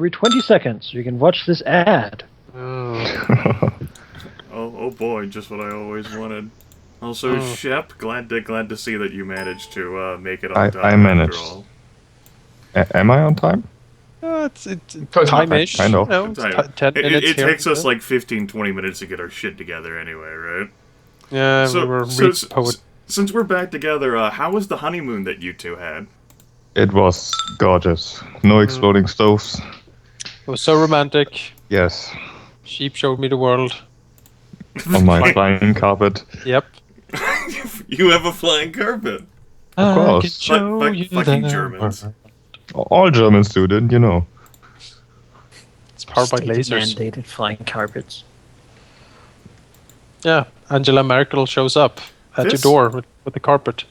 every 20 seconds. You can watch this ad. Oh boy, just what I always wanted. Also, Shep, glad to see that you managed to make it on time. I managed. After all. Am I on time? It's time-ish. Kind of. No, 10 minutes it takes us like 15-20 minutes to get our shit together anyway, right? Yeah, since we're back together, how was the honeymoon that you two had? It was gorgeous. No exploding stoves. It was so romantic. Yes. Sheep showed me the world. On my flying carpet. Yep. You have a flying carpet. Of course. Fucking Germans. All Germans do, didn't you know? It's powered by lasers. Mandated flying carpets. Yeah, Angela Merkel shows up at your door with the carpet.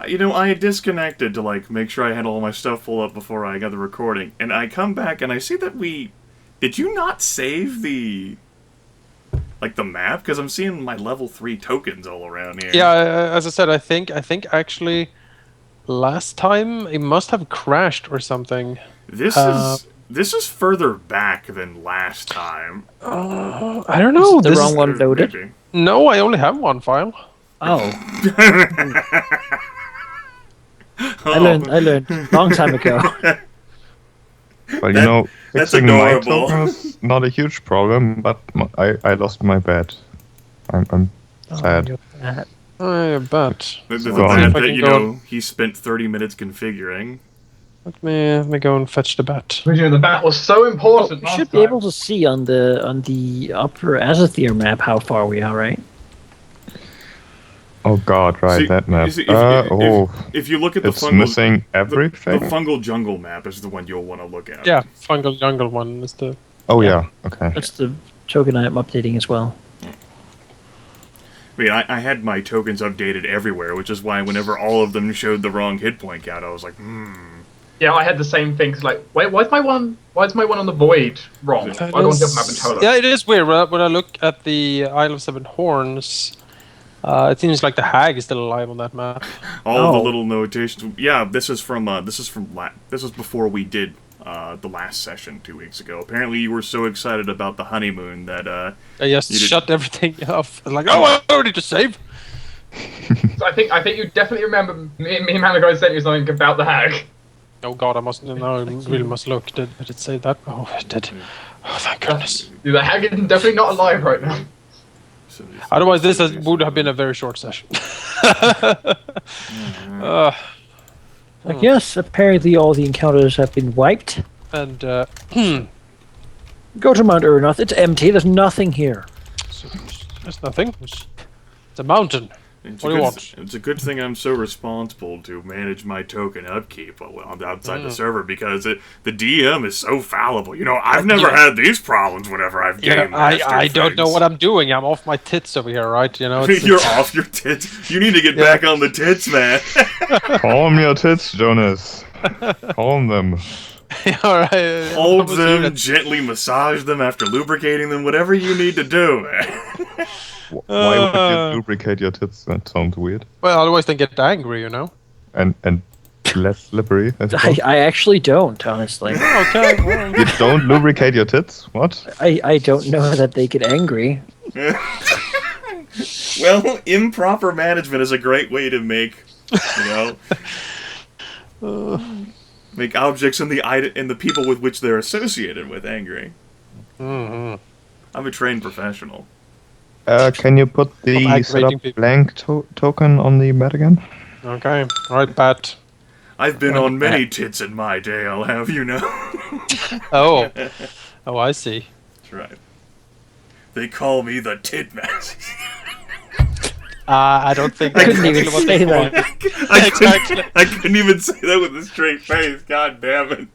You know, I had disconnected to like make sure I had all my stuff full up before I got the recording, and I come back and I see that did you not save the map? Because I'm seeing my level 3 tokens all around here. Yeah, as I said, I think actually last time it must have crashed or something. This is further back than last time. I don't know. Is the wrong one loaded? Maybe. No, I only have one file. Oh. I learned long time ago. Well, you know, that's fixing my adorable. token is not a huge problem, but I lost my bed. I'm sad. I bet. He spent 30 minutes configuring. Let me go and fetch the bat. You know, the bat was so important. You should be able to see on the upper Azathier map how far we are, right? Oh god, right, See, that map. If you look at the it's fungal, missing everything. The fungal jungle map is the one you'll want to look at. Yeah, fungal jungle one is the. Oh yeah, okay. That's the token I'm updating as well. I mean, I had my tokens updated everywhere, which is why whenever all of them showed the wrong hit point count, I was like, Yeah, I had the same thing. Cause like, wait, why is my one on the void wrong? I go on the map and tell them. Yeah, it is weird. When I look at the Isle of Seven Horns, it seems like the hag is still alive on that map. all the little notations. Yeah, this was before we did the last session 2 weeks ago. Apparently, you were so excited about the honeymoon that I just shut everything off. Like, I don't need to save. So I think you definitely remember me and Manago sent you something about the hag. Oh god, I really must look. Did it say that? Oh, it did. Oh, thank goodness. The hag is definitely not alive right now. Otherwise, this would have been a very short session. Yes, apparently all the encounters have been wiped. And Go to Mount Urnoth. It's empty. There's nothing here. there's nothing. It's a mountain. What do you want? It's a good thing I'm so responsible to manage my token upkeep outside the server, because the DM is so fallible. You know, I've never had these problems whenever I've game mastered I don't things. know what I'm doing. I'm off my tits over here, right? You know, You're off your tits. You need to get back on the tits, man. Calm your tits, Jonas. Calm them. All right. Hold them, gently massage them after lubricating them, whatever you need to do, man. Why would you lubricate your tits? That sounds weird. Well, otherwise they get angry, you know. And less slippery. I suppose. I actually don't, honestly. Okay. Well. You don't lubricate your tits? What? I don't know that they get angry. Well, improper management is a great way to make, make objects and the people with which they're associated with angry. Mm-hmm. I'm a trained professional. Can you put the set up blank token on the mat again? Okay. Right, Pat. I've been on many tits in my day, I'll have you know. Oh, I see. That's right. They call me the Tit Master. I don't think I couldn't even say that. I couldn't even say that with a straight face. God damn it.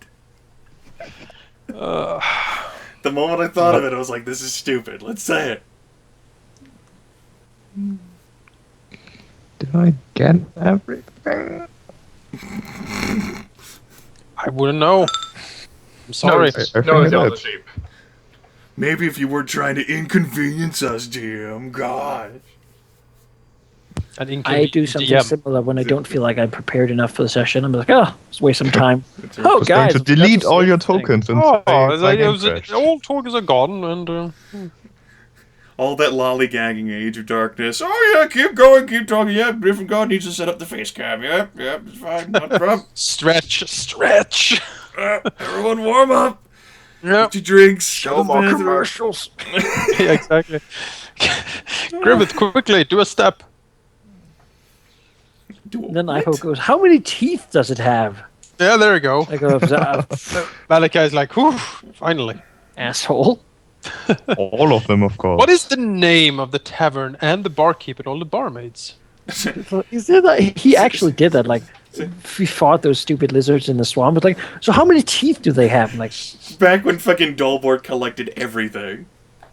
The moment I thought of it, I was like, this is stupid. Let's say it. Did I get everything? I wouldn't know. I'm sorry. No, it's all the sheep. Maybe if you weren't trying to inconvenience us, DM. Gosh. An I inconvenient do something DM. similar when I don't feel like I'm prepared enough for the session. I'm like, oh, let's waste some time. It's Oh, Just guys, going to I forgot delete to all save your the thing. tokens and Oh, say it's like, game crashed. all tokens are gone, and all that lollygagging Age of Darkness. Oh yeah, keep going, keep talking. Yeah, Gryphongod needs to set up the face cam. Yep, it's fine, not a problem. stretch. Everyone warm up. Yep. Get your drinks. Show go to the more bathroom. commercials. Yeah, exactly. Grimith, quickly, do a step. Then Ivo goes, how many teeth does it have? Yeah, there you go. I go, Malachi's like, whew, finally. asshole. All of them, of course. What is the name of the tavern and the barkeep and all the barmaids? Is there that? He actually did that. Like, we fought those stupid lizards in the swamp. But like, so how many teeth do they have? I'm like, Back when fucking Dullboard collected everything.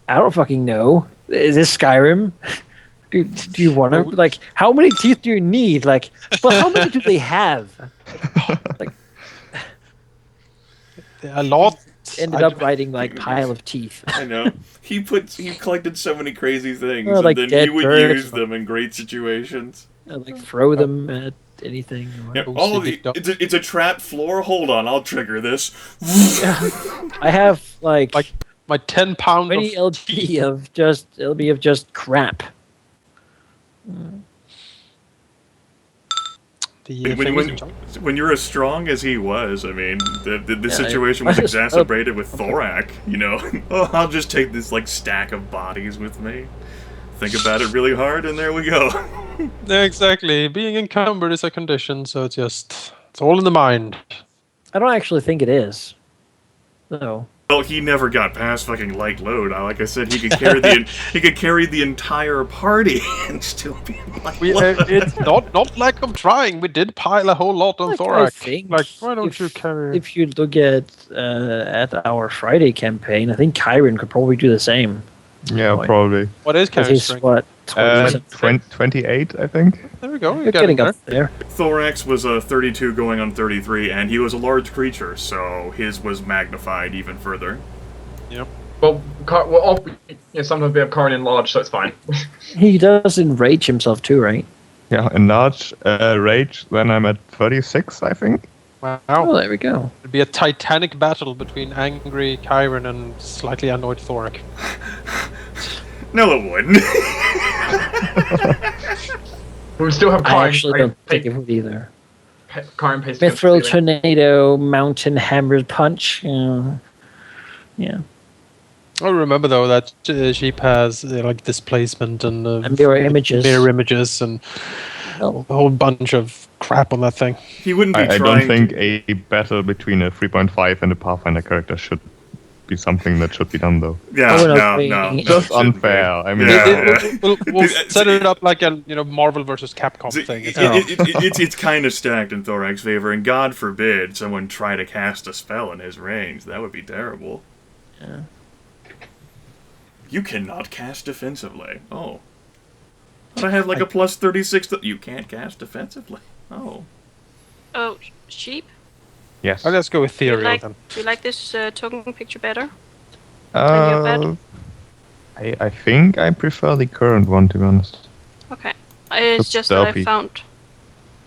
I don't fucking know. Is this Skyrim? Do you want to like? How many teeth do you need? Like, but how many do they have? Like, A lot. ended up writing like pile of teeth. I know. He collected so many crazy things, Oh, like and then he dead would birds. use them in great situations. Like throw them at anything. Or Yep. Oh, All of see, the, it's a trap floor. Hold on, I'll trigger this. I have like My 10 pound 20 of LG of just crap. the When you're as strong as he was, I mean, the Yeah, situation I was just- exacerbated with Thorak. You know, oh, I'll just take this like stack of bodies with me. Think about it really hard, and there we go. Yeah, exactly. Being encumbered is a condition, so it's all in the mind. I don't actually think it is. No. Well, he never got past fucking light load. Like I said, he could carry the entire party and still be light load. It's not lack of trying. We did pile a whole lot on Like, I Thorak. think Like, why don't you carry? If you look at our Friday campaign, I think Kyron could probably do the same. Yeah, Boy. probably. What is Because carry he's strength? what 28, I think. There we go. You're getting up there. Thorax was 32 going on 33, and he was a large creature, so his was magnified even further. Well, sometimes we have Karin enlarged, so it's fine. He does enrage himself too, right? Yeah, enlarge rage. Then I'm at 36, I think. Wow. Oh, there we go. It'd be a titanic battle between angry Kyron and slightly annoyed Thorak. No, it wouldn't. We still have I Karin. actually don't think it would either. Karin pasting. Mithril tornado, mountain hammer punch. Yeah. I remember though that sheep has like displacement and And mirror images. mirror images and Oh. a whole bunch of crap on that thing. He wouldn't be I trying. don't think a battle between a 3.5 and a Pathfinder character should be something that should be done, though. Yeah, Oh, no, no. wait. Just shouldn't be. unfair. I mean, Yeah. We'll set it up like a Marvel versus Capcom thing. It's kind of stacked in Thorak's favor, and God forbid someone try to cast a spell in his range. That would be terrible. Yeah. You cannot cast defensively. Oh. But I have like a plus 36. You can't cast defensively. Oh. Oh, sheep? yes. Oh, let's go with Do you Ethereal like, then. do you like this token picture better? your bed? I think I prefer the current one, to be honest. Okay. It's Looks just that I stealthy. found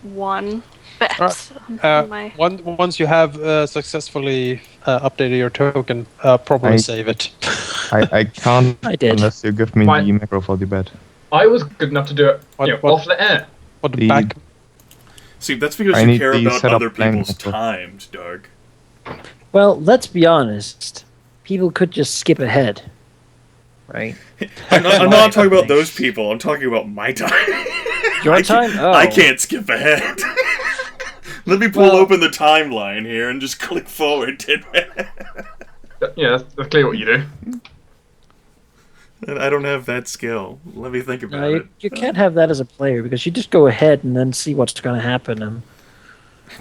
one bed Alright. on my... Once you have successfully updated your token, probably I- save it. I can't I did. unless you give me Why? the macro for the bed. I was good enough to do it What- off the air. But The- back. See, that's because I you need care the about setup other plan people's also. times, Doug. Well, let's be honest. People could just skip ahead, right? I'm not talking about those people. I'm talking about my time. Your I time? can't- Oh. I can't skip ahead. Let me pull Well- open the timeline here and just click forward 10 minutes. Yeah, that's clear what you do. I don't have that skill. Let me think about No, it. you can't have that as a player because you just go ahead and then see what's going to happen and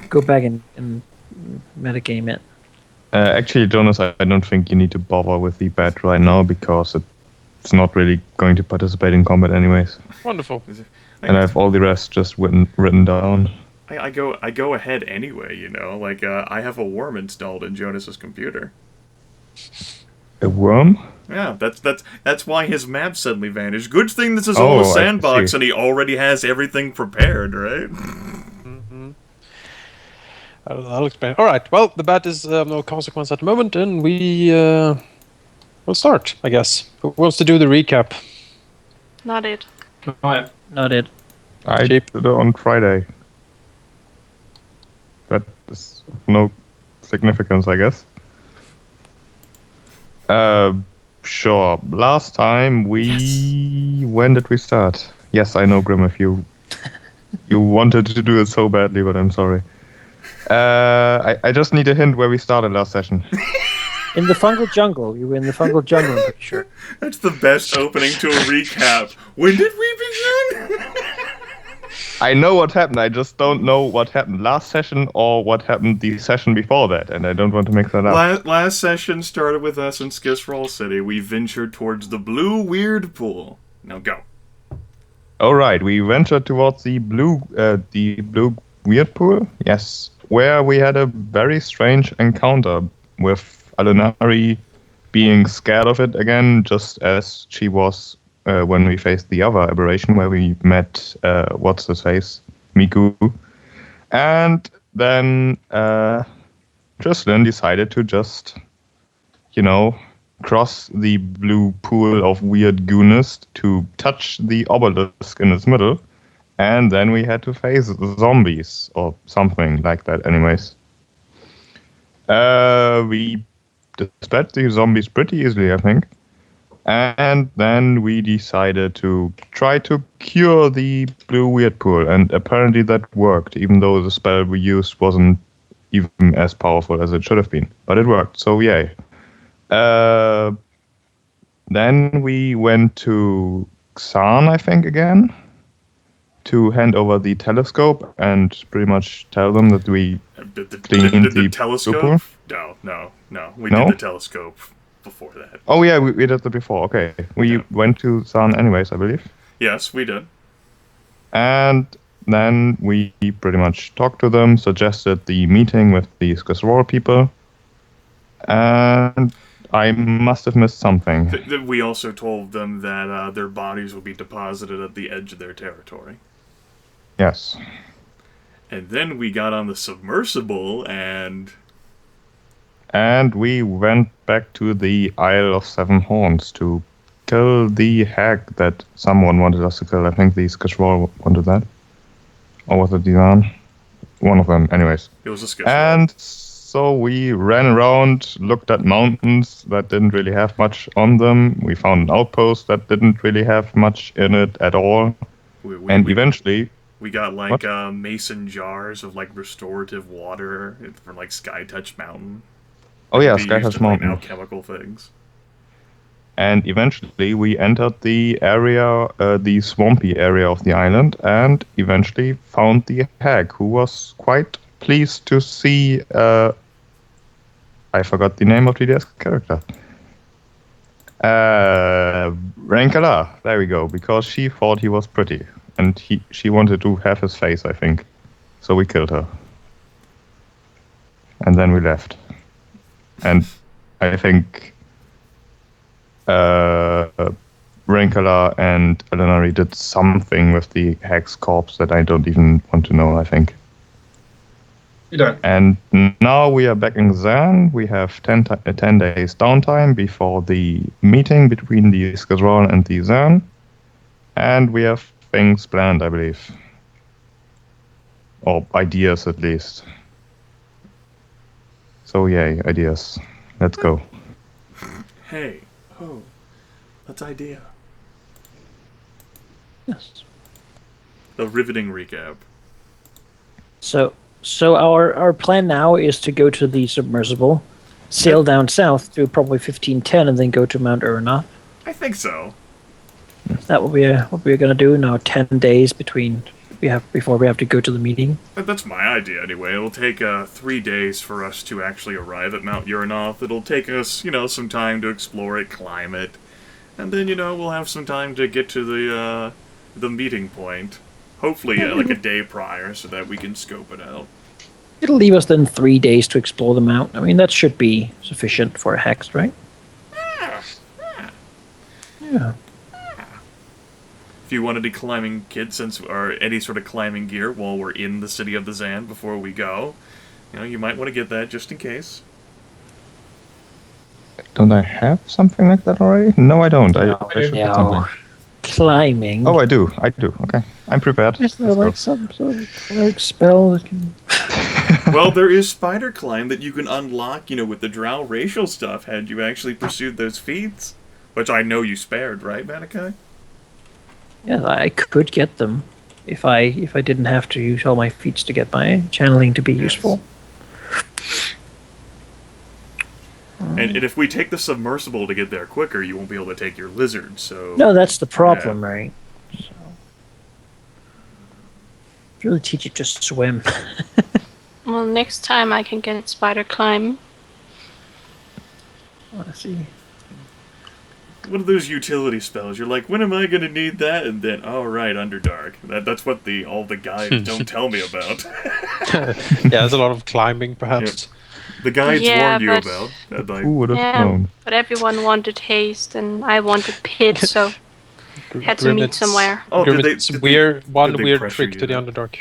go back and metagame it. Actually, Jonas, I don't think you need to bother with the bed right now because it's not really going to participate in combat anyways. Wonderful. And I have all the rest just written down. I go ahead anyway, you know. Like I have a worm installed in Jonas's computer. A worm? Yeah, that's why his map suddenly vanished. Good thing this is all a I sandbox see. and he already has everything prepared, right? I'll explain. All right. Well, the bat is no consequence at the moment, and we'll start, I guess. Who wants to do the recap? Not it. Right. Not it. I Cheap. did it on Friday. That is of no significance, I guess. Sure. Last time when did we start? Yes, I know, Grimith. You wanted to do it so badly, but I'm sorry. I just need a hint where we started last session. In the fungal jungle. You were in the fungal jungle, I'm pretty sure. That's the best opening to a recap. When did we begin? I know what happened. I just don't know what happened last session or what happened the session before that, and I don't want to mix that up. Last session started with us in Skisroll City. We ventured towards the blue weird pool. Now go. All right, we ventured towards the blue weird pool. Yes, where we had a very strange encounter with Alunari being scared of it again, just as she was when we faced the other aberration, where we met what's his face, Miku, and then Jocelyn decided to just, cross the blue pool of weird gooness to touch the obelisk in its middle, and then we had to face zombies or something like that. Anyways, we dispatched the zombies pretty easily, I think, and then we decided to try to cure the blue weird pool, and apparently that worked, even though the spell we used wasn't even as powerful as it should have been, but it worked, so yay. Then we went to Xan, I think, again, to hand over the telescope and pretty much tell them that we cleaned the telescope? No. We did the telescope before that. Oh yeah, we did that before. Okay, we went to Xan anyways, I believe. Yes, we did. And then we pretty much talked to them, suggested the meeting with the Skisroll people, and I must have missed something. We also told them that their bodies will be deposited at the edge of their territory. Yes. And then we got on the submersible and we went back to the Isle of Seven Horns to kill the hag that someone wanted us to kill. I think the Skisroll wanted that. Or was it Divan? One of them, anyways. It was a Skisroll. And so we ran around, looked at mountains that didn't really have much on them. We found an outpost that didn't really have much in it at all. Eventually... We got, mason jars of, restorative water from, Skytouch Mountain. Oh yeah, Skytouch Mountain. Alchemical things. And eventually we entered the area, the swampy area of the island, and eventually found the hag, who was quite pleased to see... I forgot the name of the character. Rankala, there we go, because she thought he was pretty. And she wanted to have his face, I think. So we killed her. And then we left. And I think Rankala and Elenari did something with the hag's corpse that I don't even want to know, I think. You don't. And now we are back in Xan. We have 10 days downtime before the meeting between the Skisroll and the Xan. And we have things planned, I believe. Or ideas, at least. So yay, ideas. Let's go. Hey, that's idea. Yes. A riveting recap. So our plan now is to go to the submersible, sail down south through probably 1510, and then go to Mount Urna. I think so. That will be what we're going to do now. 10 days before we have to go to the meeting. That's my idea anyway. It'll take 3 days for us to actually arrive at Mount Uranoth. It'll take us, some time to explore it, climb it, and then we'll have some time to get to the meeting point. Hopefully, a day prior, so that we can scope it out. It'll leave us then 3 days to explore the mountain. I mean, that should be sufficient for a hex, right? Yeah. If you wanted a climbing kit, or any sort of climbing gear while we're in the city of the Zan before we go, you might want to get that just in case. Don't I have something like that already? No, I don't. I should get something. Climbing. Oh, I do. Okay. I'm prepared. Is there like some sort of cleric spell that can... Well, there is spider climb that you can unlock, with the drow racial stuff, had you actually pursued those feats. Which I know you spared, right, Manikai? Yeah, I could get them if I didn't have to use all my feats to get my channeling to be useful. And if we take the submersible to get there quicker, you won't be able to take your lizard, so... No, that's the problem, right? So... really teach it to swim. Well, next time I can get spider climb. Let's see. One of those utility spells. You're like, when am I going to need that? And then, oh, right, Underdark. That's what all the guides don't tell me about. Yeah, there's a lot of climbing, perhaps. Yep. The guides warned you about. Who would have known? But everyone wanted haste, and I wanted pit, so had to meet somewhere. Oh, Grimith's weird trick to the Underdark.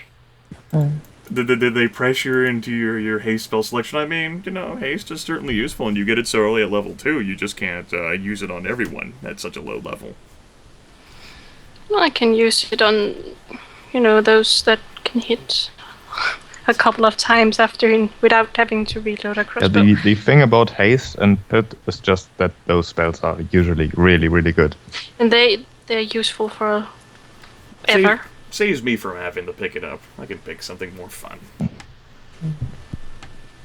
Did they pressure into your haste spell selection? I mean, haste is certainly useful, and you get it so early at level 2, you just can't use it on everyone at such a low level. Well, I can use it on, those that can hit a couple of times without having to reload a crossbow. Yeah, the thing about haste and pit is just that those spells are usually really, really good. And they're useful for ever. Saves me from having to pick it up. I can pick something more fun.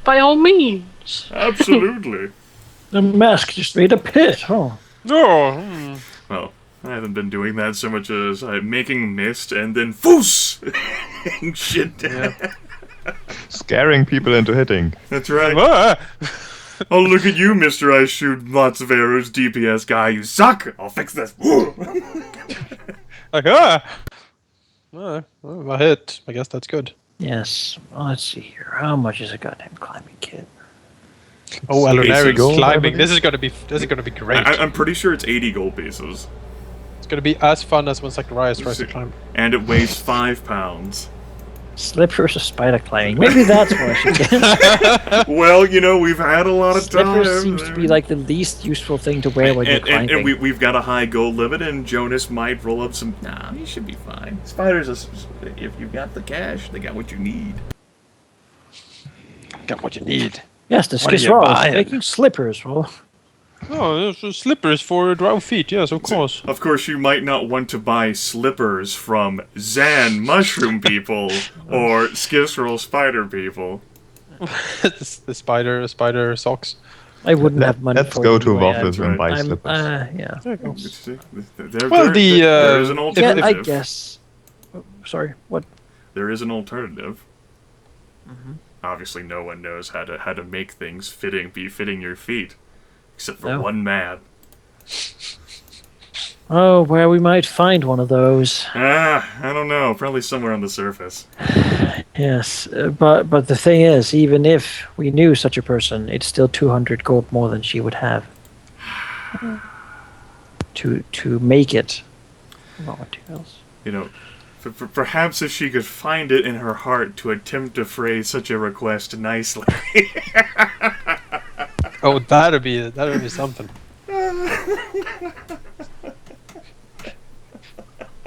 By all means. Absolutely. The mask just made a pit, huh? No. Well, I haven't been doing that so much as making mist and then foos! And shit. Yeah. Scaring people into hitting. That's right. Ah! Oh, look at you, Mr. I shoot lots of arrows DPS guy. You suck! I'll fix this. Like, ah! Well, I hit. I guess that's good. Yes. Well, let's see here. How much is a goddamn climbing kit? Oh, Elunari's gold, climbing. This is gonna be great. I'm pretty sure it's 80 gold pieces. It's gonna be as fun as when Zacharias tries to climb. And it weighs 5 pounds. Slippers or spider climbing? Maybe that's what I should get. Well, we've had a lot of time. Slippers seems to be like the least useful thing to wear when you're climbing. And we've got a high gold limit, and Jonas might roll up some... Nah, you should be fine. Spiders, if you've got the cash, they got what you need. Got what you need. Yes, the What are you Skisrael is buying? making slippers. Well, Oh, there's slippers for drow feet. Yes, of course. Of course, you might not want to buy slippers from Zan mushroom people or Skisroll spider people. the spider socks. I wouldn't have money Let's for go it to anyway. Waffles and buy I'm, slippers. yeah. There you go. There is an Yeah, alternative. I guess. Oh, sorry, what? There is an alternative. Obviously, no one knows how to make things fitting your feet, except for No. one man. Oh, where we might find one of those. I don't know. Probably somewhere on the surface. Yes, but the thing is, even if we knew such a person, it's still 200 gold more than she would have to make it. What else? Perhaps if she could find it in her heart to attempt to phrase such a request nicely. Oh, that'd be something.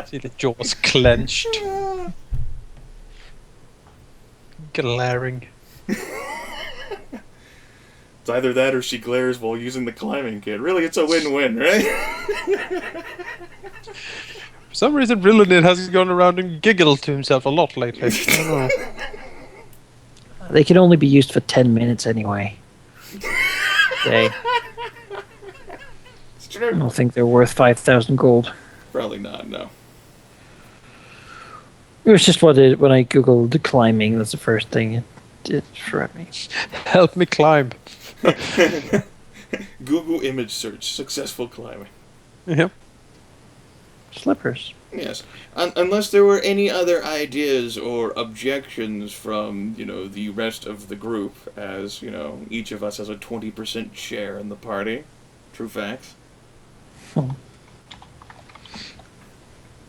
See the jaws clenched, glaring. It's either that or she glares while using the climbing kit. Really, it's a win-win, right? For some reason, Rillanid has gone around and giggled to himself a lot lately. I don't know. They can only be used for 10 minutes anyway. Okay. It's I true. don't think they're worth 5,000 gold. Probably not, no. It was just when I googled climbing, that's the first thing it did for me. Help me climb. Google image search, successful climbing. Yep. Slippers. Yes. Unless there were any other ideas or objections from, the rest of the group, as, each of us has a 20% share in the party. True facts.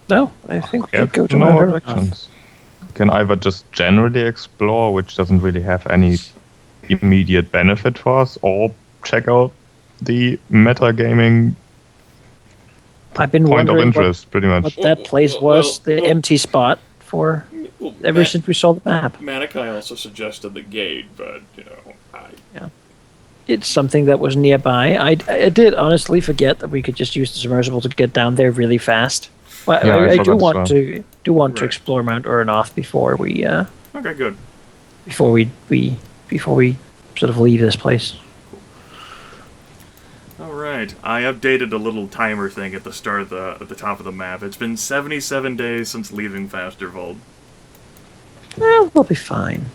No, I think we Have could go to no Mount Earth. objections. Can either just generally explore, which doesn't really have any immediate benefit for us, or check out the metagaming I've been point of wondering interest, pretty much. what that place was, the empty spot for Well, ever since we saw the map. Manikai also suggested the gate, but, It's something that was nearby. I did honestly forget that we could just use the submersible to get down there really fast. Well, Yeah, I I forgot do as want well. to Right. explore Mount Uranoth before we Okay, good. before we sort of leave this place. Alright, I updated a little timer thing at the start of at the top of the map. It's been 77 days since leaving Fastervold. Well, we'll be fine.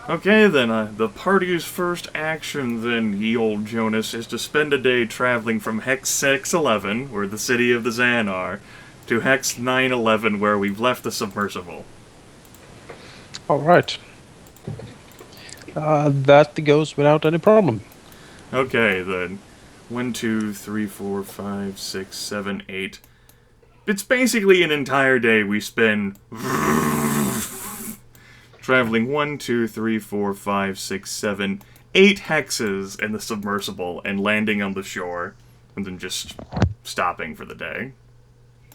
Okay, then, the party's first action, then, ye old Jonas, is to spend a day traveling from Hex 611, where the city of the Zan are, to Hex 911, where we've left the submersible. All right. That goes without any problem. Okay, then. 1, 2, 3, 4, 5, 6, 7, 8. It's basically an entire day we spend traveling 1, 2, 3, 4, 5, 6, 7, 8 hexes in the submersible and landing on the shore, and then just stopping for the day.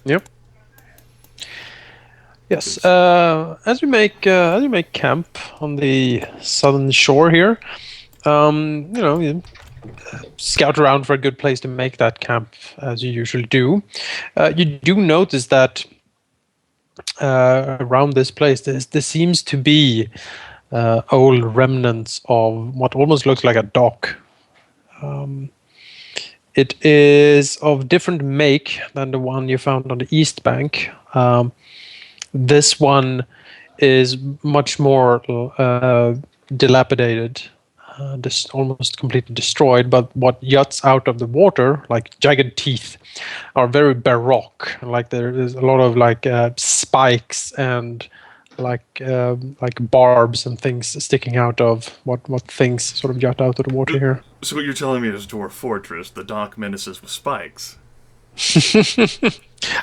Yep. Yes. As we make camp on the southern shore here, you scout around for a good place to make that camp, as you usually do. You do notice that around this place, there seems to be old remnants of what almost looks like a dock. It is of different make than the one you found on the east bank. This one is much more dilapidated, almost completely destroyed. But what juts out of the water, like jagged teeth, are very baroque. Like there is a lot of spikes and like barbs and things sticking out of what things sort of jut out of the water here. So what you're telling me is Dwarf Fortress, the dock menaces with spikes.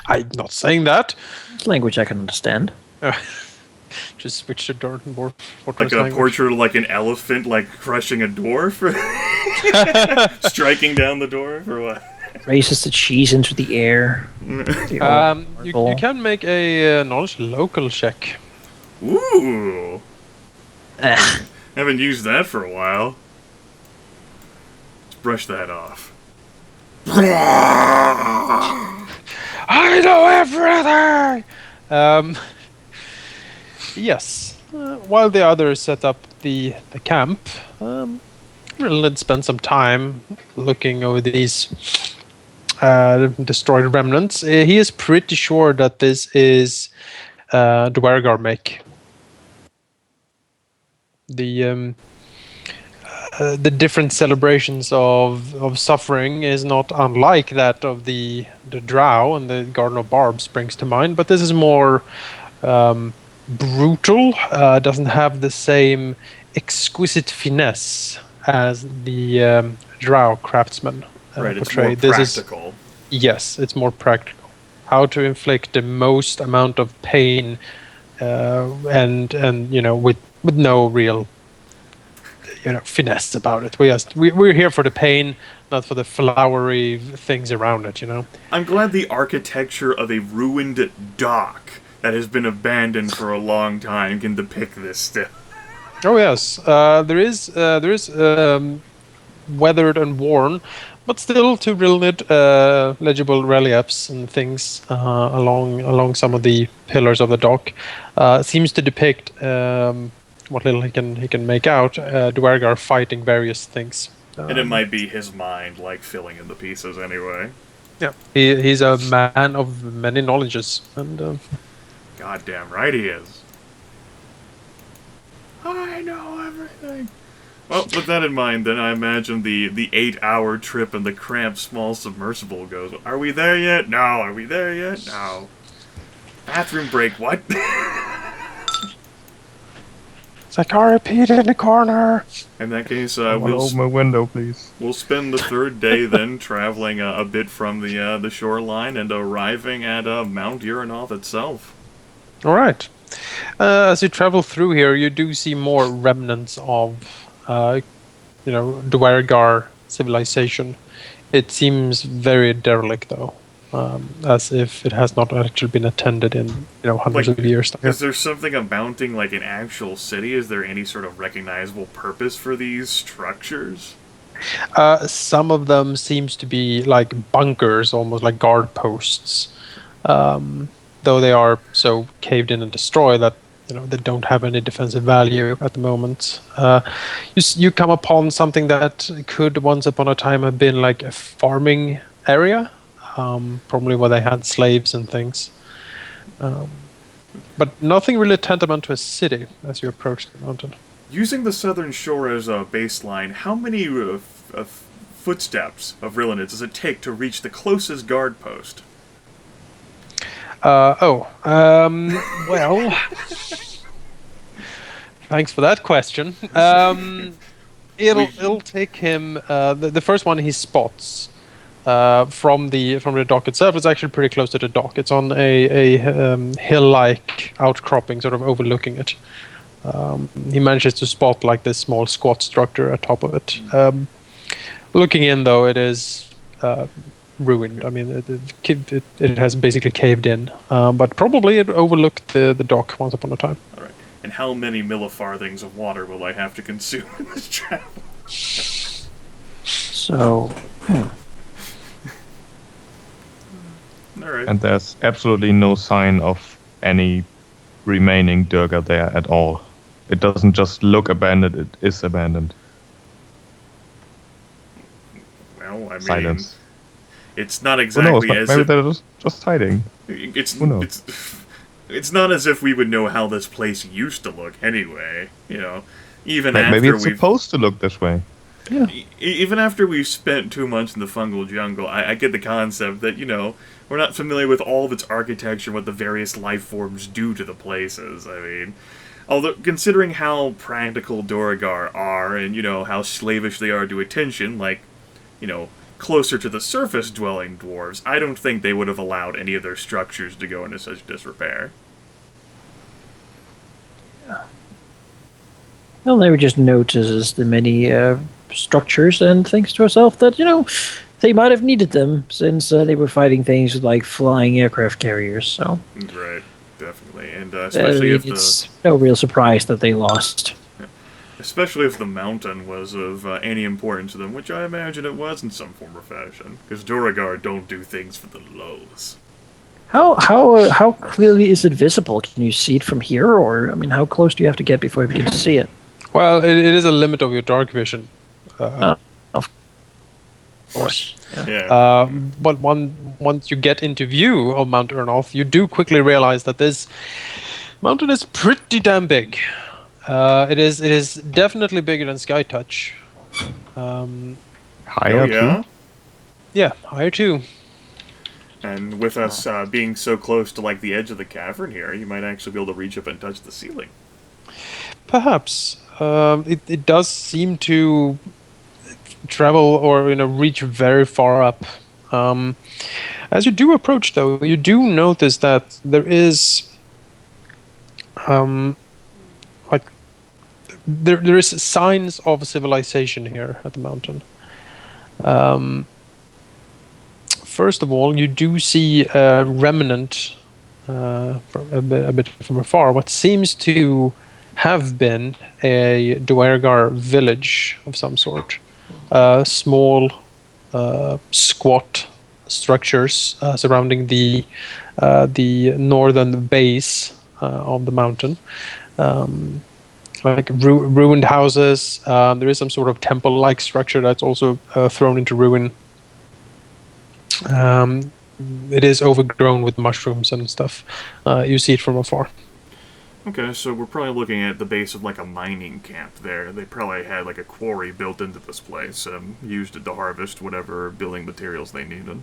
I'm not saying that. It's language I can understand. Just switch to Dwarf Like Fortress a language. portrait of like an elephant like crushing a dwarf? Striking down the dwarf or what? Raises the cheese into the air. You can make a knowledge local check. Ooh. Ah, Haven't used that for a while. Let's brush that off. I know everything! Yes. While the others set up the camp, Rinlid spent some time looking over these destroyed remnants. He is pretty sure that this is Dwergar make. The different celebrations of suffering is not unlike that of the Drow, and the Garden of Barbs springs to mind, but this is more brutal, doesn't have the same exquisite finesse as the Drow craftsman Right, it's portrayed. more This practical. Yes, it's more practical. How to inflict the most amount of pain, and with no real finesse about it. We're here for the pain, not for the flowery things around it. I'm glad the architecture of a ruined dock that has been abandoned for a long time can depict this still. Oh yes, there is weathered and worn, but still to Rilnid, legible reliefs and things along some of the pillars of the dock. Seems to depict what little he can make out. Dwergar fighting various things. And it might be his mind, filling in the pieces anyway. Yeah, he's a man of many knowledges, and Goddamn right he is. I know everything. Well, with that in mind, then I imagine the 8-hour trip in the cramped small submersible goes. Are we there yet? No. Are we there yet? No. Bathroom break, what? It's like, I repeat, in the corner. In that case, Open my window, please. we'll spend the third day then traveling a bit from the shoreline and arriving at Mount Uranov itself. All right. As you travel through here, you do see more remnants of, Dwargar civilization. It seems very derelict, though, as if it has not actually been attended in, hundreds of years. Is there something amounting like an actual city? Is there any sort of recognizable purpose for these structures? Some of them seems to be like bunkers, almost like guard posts. Though they are so caved in and destroyed that they don't have any defensive value at the moment. You come upon something that could once upon a time have been like a farming area, probably where they had slaves and things. But nothing really tantamount to a city as you approach the mountain. Using the southern shore as a baseline, how many footsteps of Rillinid does it take to reach the closest guard post? Well, thanks for that question. It'll take him. The first one he spots from the dock itself is actually pretty close to the dock. It's on a hill-like outcropping, sort of overlooking it. He manages to spot like this small squat structure atop of it. Looking in, though, it is ruined. I mean, it has basically caved in, but probably it overlooked the dock once upon a time. All right. And how many millifarthings of water will I have to consume in this travel? So, All right. And there's absolutely no sign of any remaining Durga there at all. It doesn't just look abandoned, it is abandoned. Well, I mean, Silence. it's not Who knows? exactly But as maybe if they're just hiding. Who knows? It's not as if we would know how this place used to look anyway. Even after Maybe it's we've supposed to look this way. yeah. even after we've spent 2 months in the fungal jungle, I get the concept that we're not familiar with all of its architecture, what the various life forms do to the places. I mean, although considering how practical Duragar are, and how slavish they are to attention, like closer to the surface dwelling dwarves, I don't think they would have allowed any of their structures to go into such disrepair. Well, they would just notice the many structures and thinks to herself that, they might have needed them since they were fighting things like flying aircraft carriers. So, Right, definitely. And especially it's no real surprise that they lost. Especially if the mountain was of any importance to them, which I imagine it was in some form or fashion. Because Duragar don't do things for the lows. How clearly is it visible? Can you see it from here, or how close do you have to get before you can see it? Well, it is a limit of your dark vision. Of course. Yeah. But once you get into view of Mount Ernolf, you do quickly realize that this mountain is pretty damn big. It is definitely bigger than Skytouch. Higher yeah? too? Yeah, higher too. And with us being so close to like the edge of the cavern here, you might actually be able to reach up and touch the ceiling. Perhaps. It does seem to travel or reach very far up. As you do approach, though, you do notice that there is there is signs of civilization here at the mountain. First of all, you do see a remnant from a bit from afar, what seems to have been a Dwargar village of some sort. Small, squat structures surrounding the northern base of the mountain. Like ruined houses. There is some sort of temple-like structure that's also thrown into ruin. It is overgrown with mushrooms and stuff. You see it from afar. Okay, so we're probably looking at the base of like a mining camp there. They probably had like a quarry built into this place, used it to harvest whatever building materials they needed.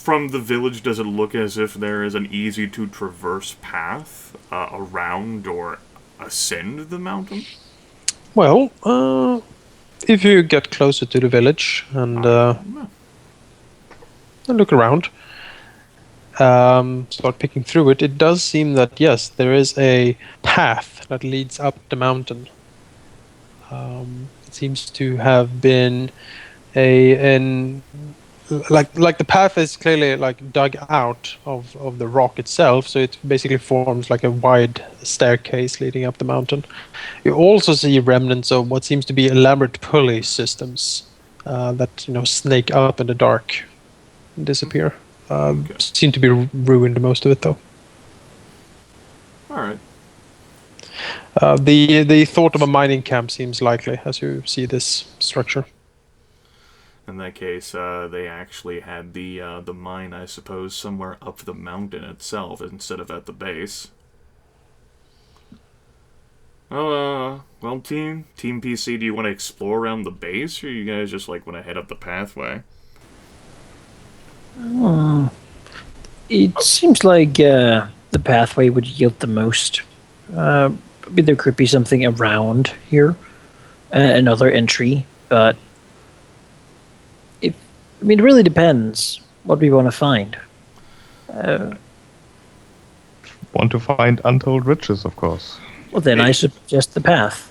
from the village, does it look as if there is an easy-to-traverse path around or ascend the mountain? Well, if you get closer to the village and look around, start picking through it, it does seem that, yes, there is a path that leads up the mountain. It seems to have been like the path is clearly like dug out of the rock itself, so it basically forms like a wide staircase leading up the mountain. You also see remnants of what seems to be elaborate pulley systems that snake up in the dark and disappear. Seem to be ruined, most of it, though. All right. The thought of a mining camp seems likely as you see this structure. In that case, they actually had the mine, I suppose, somewhere up the mountain itself instead of at the base. Well, Team PC, do you want to explore around the base, or you guys just want to head up the pathway? It seems like the pathway would yield the most. There could be something around here, another entry, but it really depends what we want to find. Want to find untold riches, of course. Well, then I suggest the path.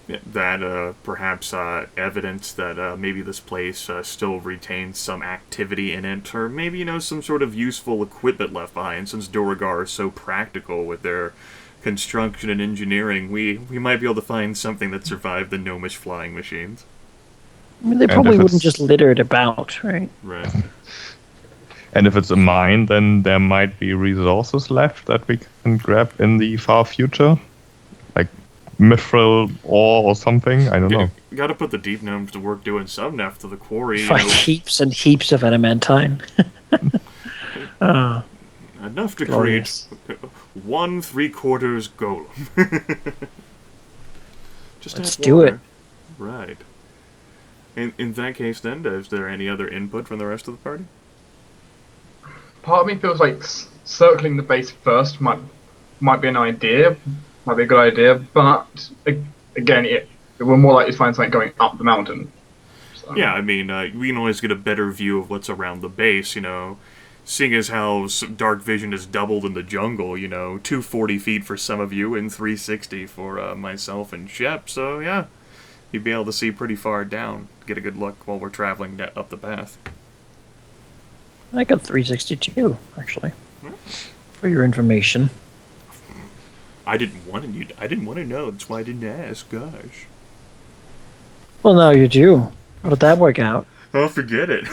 That perhaps evidence that maybe this place still retains some activity in it, or maybe some sort of useful equipment left behind. Since Duragar is so practical with their construction and engineering, we might be able to find something that survived the gnomish flying machines. They probably wouldn't just litter it about, right? Right. And if it's a mine, then there might be resources left that we can grab in the far future, like mithril ore or something. I don't know. Got to put the deep gnomes to work doing something after the quarry. Find heaps and heaps of adamantine. Enough to glorious. create 1 3/4 golem. Just Let's add do water. it. Right. In that case, then, is there any other input from the rest of the party? Part of me feels like circling the base first might be an idea, might be a good idea, but again, we're more likely to find something going up the mountain. So. Yeah, I mean, we can always get a better view of what's around the base, seeing as how dark vision is doubled in the jungle, 240 feet for some of you and 360 for myself and Shep, so yeah, you'd be able to see pretty far down, get a good look while we're traveling up the path. I got 362, actually, for your information. I didn't want to know. That's why I didn't ask. Gosh. Well, now you do. How did that work out? Oh, forget it.